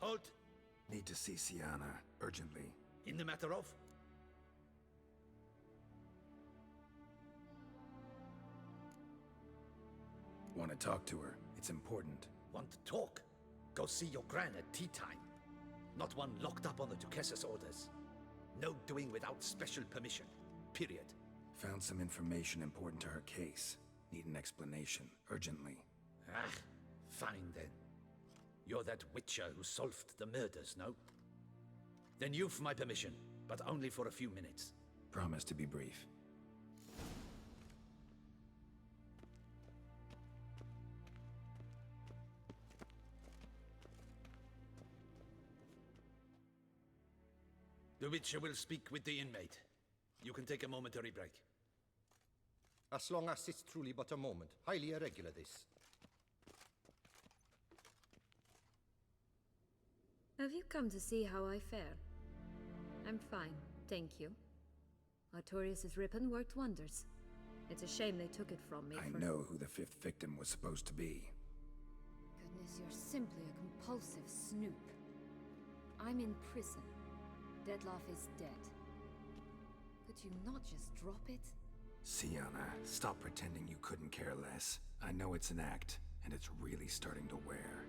Halt! Need to see Syanna, urgently. In the matter of? Want to talk to her. It's important. Want to talk? Go see your gran at tea time. Not one locked up on the Duchess's orders. No doing without special permission. Period. Found some information important to her case. Need an explanation, urgently. Ah, fine then. You're that witcher who solved the murders, no? Then you've my permission, but only for a few minutes. Promise to be brief. The witcher will speak with the inmate. You can take a momentary break. As long as it's truly but a moment. Highly irregular, this. Have you come to see how I fare? I'm fine, thank you. Artorius' ribbon worked wonders. It's a shame they took it from me. I know who the fifth victim was supposed to be. Goodness, you're simply a compulsive snoop. I'm in prison. Detlaff is dead. Could you not just drop it? Syanna, stop pretending you couldn't care less. I know it's an act, and it's really starting to wear.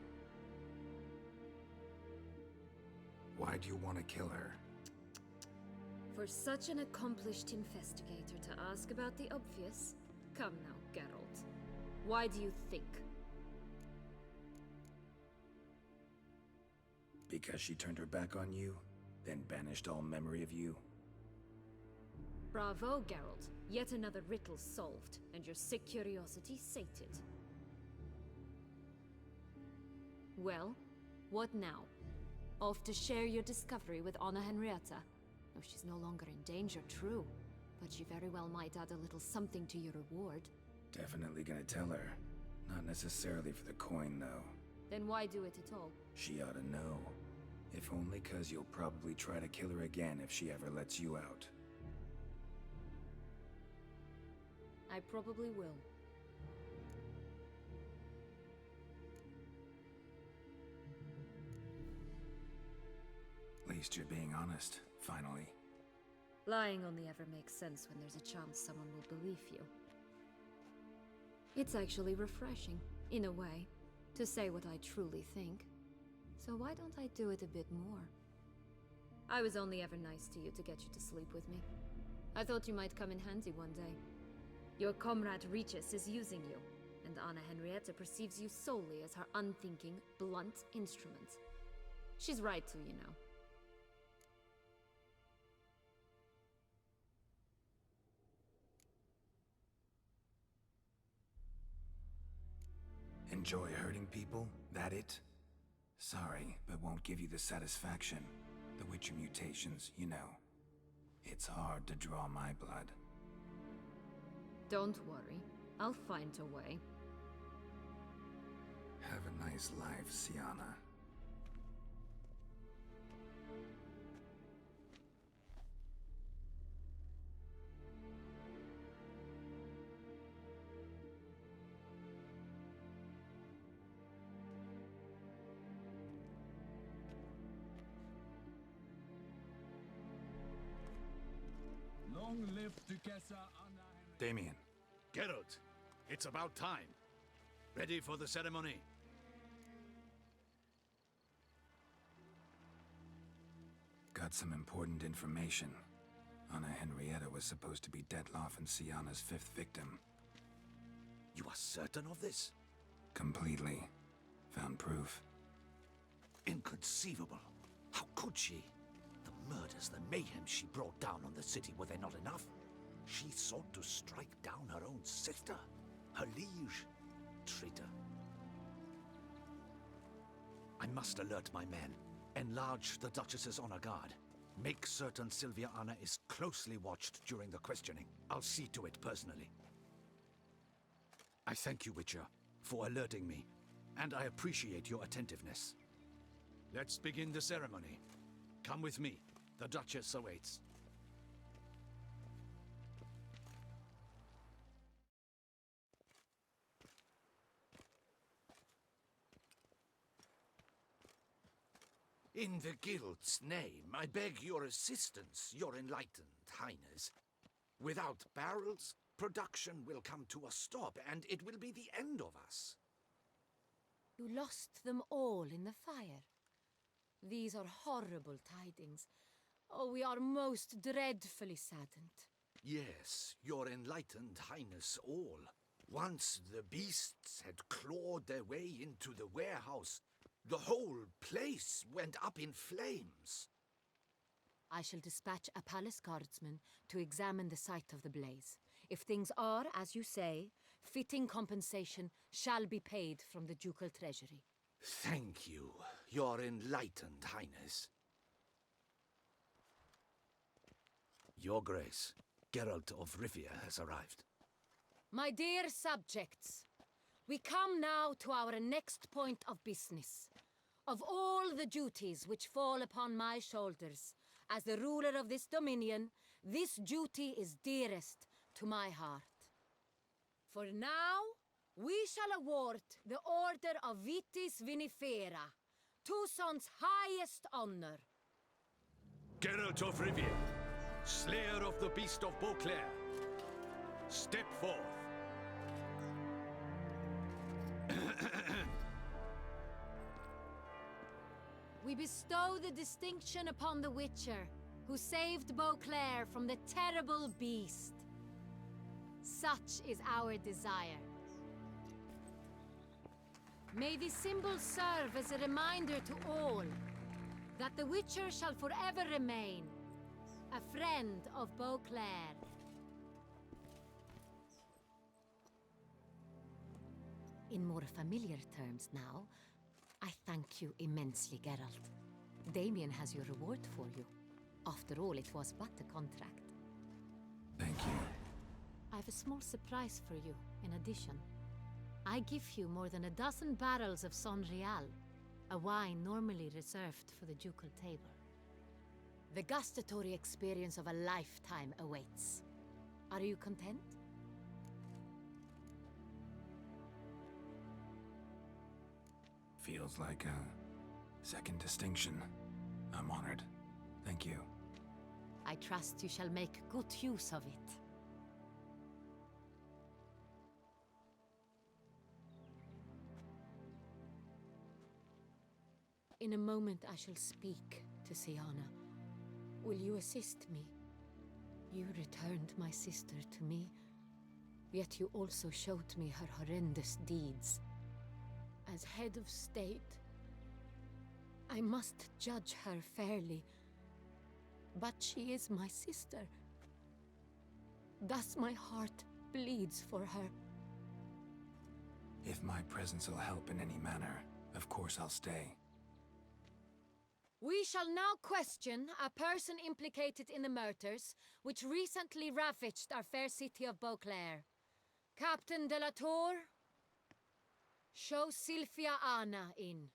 Why do you want to kill her? For such an accomplished investigator to ask about the obvious? Come now, Geralt. Why do you think? Because she turned her back on you, then banished all memory of you? Bravo, Geralt. Yet another riddle solved, and your sick curiosity sated. Well, what now? Off to share your discovery with Annarietta? Oh, she's no longer in danger, true. But she very well might add a little something to your reward. Definitely gonna tell her. Not necessarily for the coin, though. Then why do it at all? She ought to know. If only 'cause you'll probably try to kill her again if she ever lets you out. I probably will. At least you're being honest, finally. Lying only ever makes sense when there's a chance someone will believe you. It's actually refreshing, in a way, to say what I truly think. So why don't I do it a bit more? I was only ever nice to you to get you to sleep with me. I thought you might come in handy one day. Your comrade Regis is using you, and Annarietta perceives you solely as her unthinking, blunt instrument. She's right to, you know. Enjoy hurting people? That it? Sorry, but won't give you the satisfaction. The Witcher mutations, you know. It's hard to draw my blood. Don't worry. I'll find a way. Have a nice life, Syanna. Long live Duchessa Anna. Damien. Geralt, it's about time. Ready for the ceremony? Got some important information. Annarietta was supposed to be Detlaff and Syanna's fifth victim. You are certain of this? Completely. Found proof. Inconceivable. How could she? The murders, the mayhem she brought down on the city, were they not enough? She sought to strike down her own sister, her liege. Traitor. I must alert my men. Enlarge the Duchess's honor guard. Make certain Sylvia Anna is closely watched during the questioning. I'll see to it personally. I thank you, Witcher, for alerting me, and I appreciate your attentiveness. Let's begin the ceremony. Come with me. The Duchess awaits. In the Guild's name, I beg your assistance, your enlightened highness. Without barrels, production will come to a stop, and it will be the end of us. You lost them all in the fire. These are horrible tidings. Oh, we are most dreadfully saddened. Yes, your enlightened highness all. Once the beasts had clawed their way into the warehouse, the whole place went up in flames. I shall dispatch a palace guardsman to examine the site of the blaze. If things are, as you say, fitting compensation shall be paid from the ducal treasury. Thank you, your enlightened highness. Your Grace, Geralt of Rivia has arrived. My dear subjects, we come now to our next point of business. Of all the duties which fall upon my shoulders, as the ruler of this dominion, this duty is dearest to my heart. For now, we shall award the Order of Vitis Vinifera, Touissant's highest honor. Geralt of Rivia, slayer of the beast of Beauclair, step forth. We bestow the distinction upon the Witcher, who saved Beauclair from the terrible beast. Such is our desire. May this symbol serve as a reminder to all that the Witcher shall forever remain a friend of Beauclair. In more familiar terms now, I thank you immensely, Geralt. Damien has your reward for you. After all, it was but a contract. Thank you. I have a small surprise for you, in addition. I give you more than a dozen barrels of Son Real, a wine normally reserved for the ducal table. The gustatory experience of a lifetime awaits. Are you content? Feels like a second distinction. I'm honored. Thank you. I trust you shall make good use of it. In a moment I shall speak to Syanna. Will you assist me? You returned my sister to me, yet you also showed me her horrendous deeds. As head of state, I must judge her fairly, but she is my sister. Thus my heart bleeds for her. If my presence will help in any manner, of course I'll stay. We shall now question a person implicated in the murders which recently ravaged our fair city of Beauclair. Captain de la Tour, show Sylvia Anna in.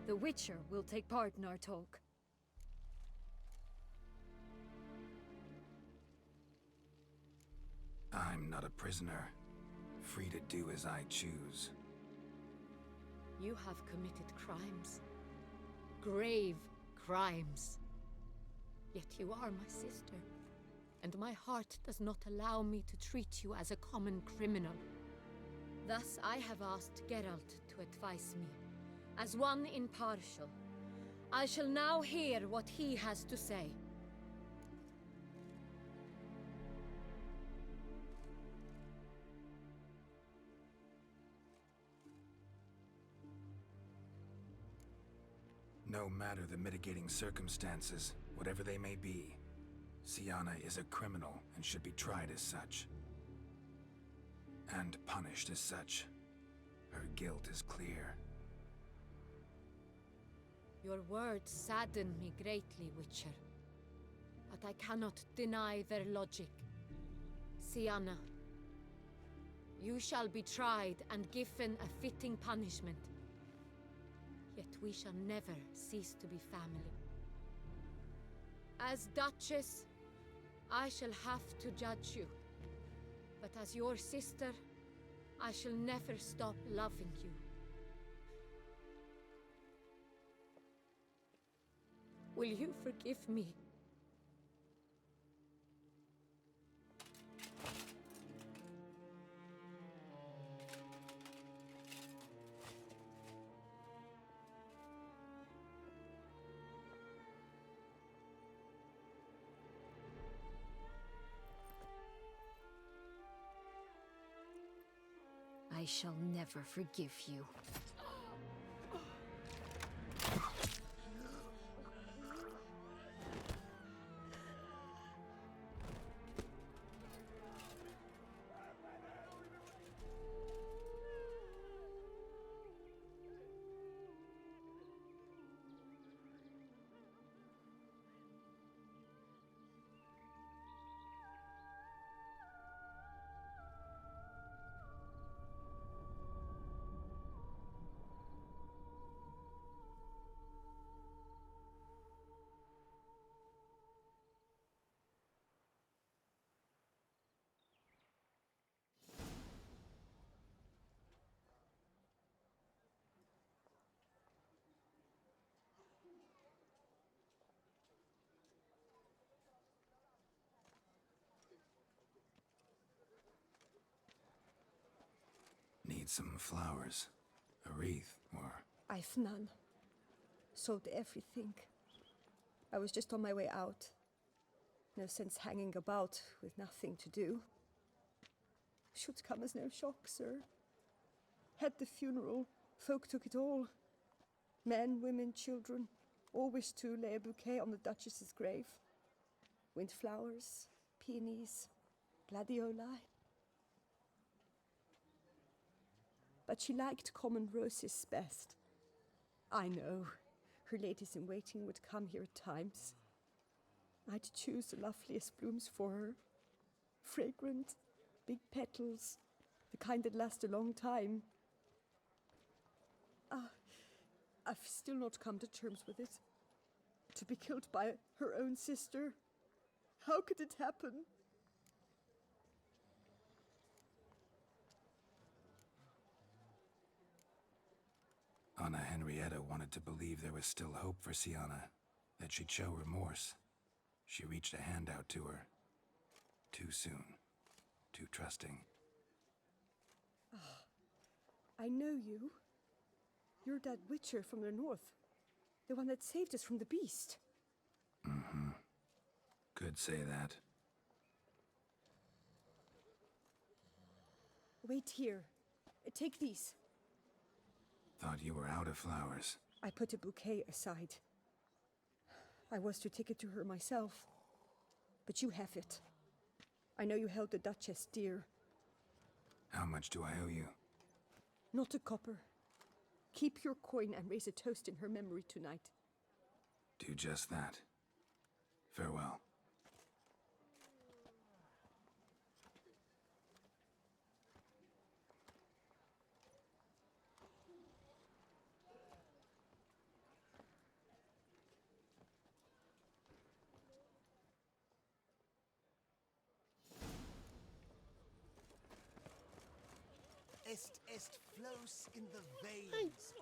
The Witcher will take part in our talk. I'm not a prisoner, free to do as I choose. You have committed crimes. Grave crimes. Yet you are my sister, and my heart does not allow me to treat you as a common criminal. Thus I have asked Geralt to advise me, as one impartial. I shall now hear what he has to say. No matter the mitigating circumstances, whatever they may be, Syanna is a criminal and should be tried as such. And punished as such. Her guilt is clear. Your words sadden me greatly, Witcher. but I cannot deny their logic. Syanna, you shall be tried and given a fitting punishment. Yet we shall never cease to be family. As Duchess, I shall have to judge you. But as your sister, I shall never stop loving you. Will you forgive me? I shall never forgive you. Need some flowers, a wreath, or... I've none. Sold everything. I was just on my way out. No sense hanging about with nothing to do. Should come as no shock, sir. Had the funeral, folk took it all. Men, women, children, all wished to lay a bouquet on the Duchess's grave. Windflowers, peonies, gladioli. But she liked common roses best. I know, her ladies-in-waiting would come here at times. I'd choose the loveliest blooms for her. Fragrant, big petals, the kind that last a long time. I've still not come to terms with it. To be killed by her own sister. How could it happen? Annarietta wanted to believe there was still hope for Syanna, that she'd show remorse. She reached a hand out to her. Too soon. Too trusting. I know you. You're that witcher from the north. The one that saved us from the beast. Mm-hmm. Could say that. Wait here. Take these. Thought you were out of flowers. I put a bouquet aside. I was to take it to her myself. But you have it. I know you held the Duchess dear. How much do I owe you? Not a copper. Keep your coin and raise a toast in her memory tonight. Do just that. Farewell. Est flows in the veins.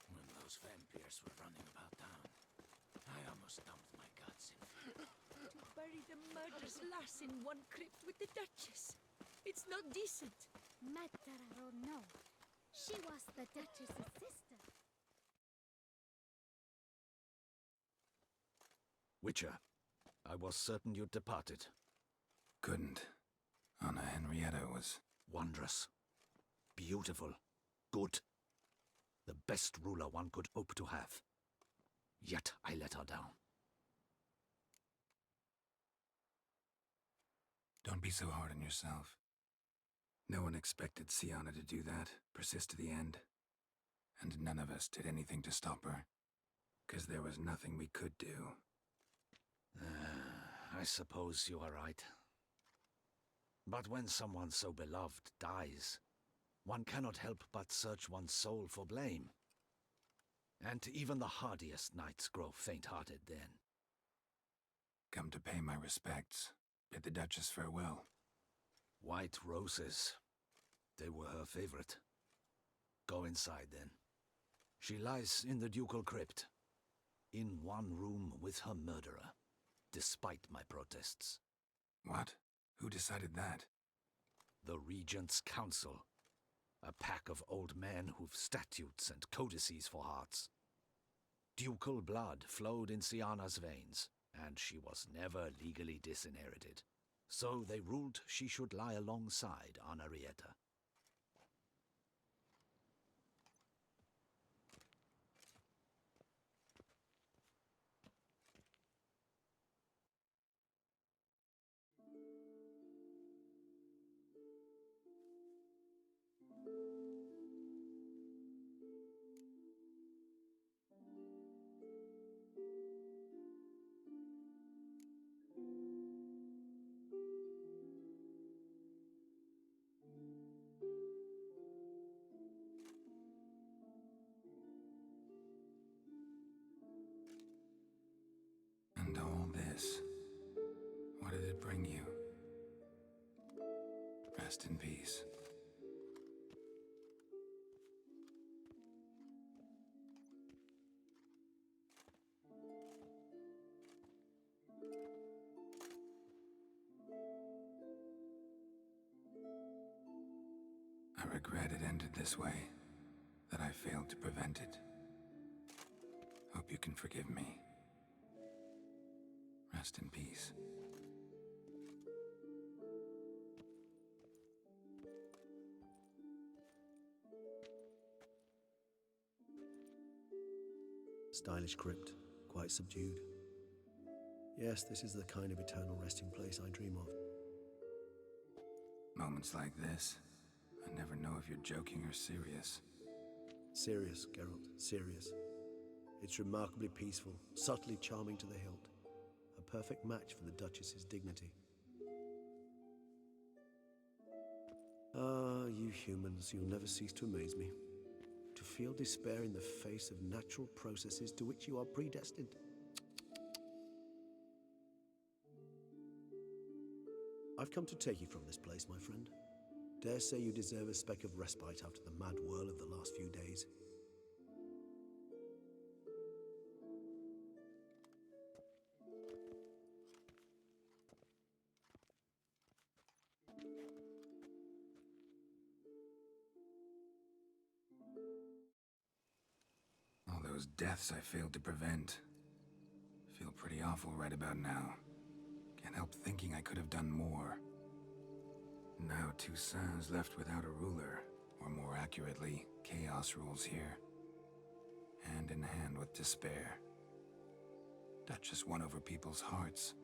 When those vampires were running about town, I almost dumped my guts in. To bury the murderous lass in one crypt with the Duchess. It's not decent. Matter or no, she was the Duchess's sister. Witcher, I was certain you'd departed. Couldn't. Annarietta was... Wondrous. beautiful, good. The best ruler one could hope to have. Yet I let her down. Don't be so hard on yourself. No one expected Syanna to do that, persist to the end. And none of us did anything to stop her. 'Cause there was nothing we could do. I suppose you are right. But when someone so beloved dies, one cannot help but search one's soul for blame. And even the hardiest knights grow faint-hearted then. Come to pay my respects. Bid the Duchess farewell. White roses. They were her favorite. Go inside then. She lies in the ducal crypt, in one room with her murderer, despite my protests. What? Who decided that? The Regent's Council. A pack of old men who've statutes and codices for hearts. Ducal blood flowed in Syanna's veins, and she was never legally disinherited. So they ruled she should lie alongside Annarietta. And all this, what did it bring you? Rest in peace. I regret it ended this way, that I failed to prevent it. Hope you can forgive me. Rest in peace. Stylish crypt, quite subdued. Yes, this is the kind of eternal resting place I dream of. Moments like this, I never know if you're joking or serious. Serious, Geralt, serious. It's remarkably peaceful, subtly charming to the hilt. A perfect match for the Duchess's dignity. Ah, you humans, you'll never cease to amaze me. To feel despair in the face of natural processes to which you are predestined. I've come to take you from this place, my friend. Dare say you deserve a speck of respite after the mad whirl of the last few days. All those deaths I failed to prevent. Feel pretty awful right about now. Can't help thinking I could have done more. Now Touissant's left without a ruler, or more accurately, chaos rules here. Hand in hand with despair. Duchess won over people's hearts.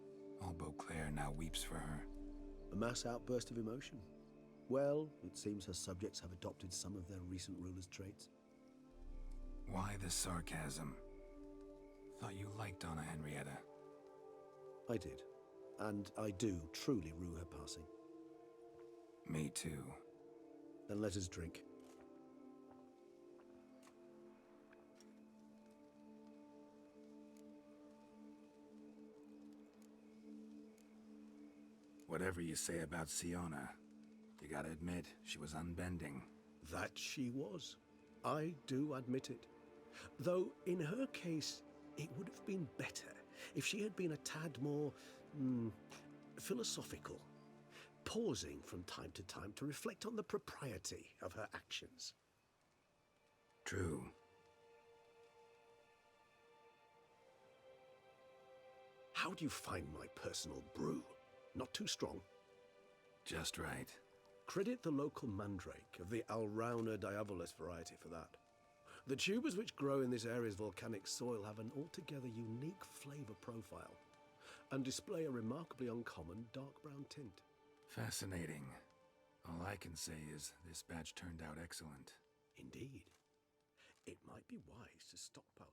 All Beauclair now weeps for her. A mass outburst of emotion. Well, it seems her subjects have adopted some of their recent ruler's traits. Why the sarcasm? Thought you liked Donna Henrietta. I did. And I do truly rue her passing. Me too. Then let us drink. Whatever you say about Syanna, you gotta admit, she was unbending. That she was. I do admit it. Though, in her case, it would have been better if she had been a tad more, philosophical, pausing from time to time to reflect on the propriety of her actions. True. How do you find my personal brew? Not too strong? Just right. Credit the local mandrake of the Alrauna diabolus variety for that. The tubers which grow in this area's volcanic soil have an altogether unique flavour profile and display a remarkably uncommon dark brown tint. Fascinating. All I can say is this batch turned out excellent. Indeed. It might be wise to stockpile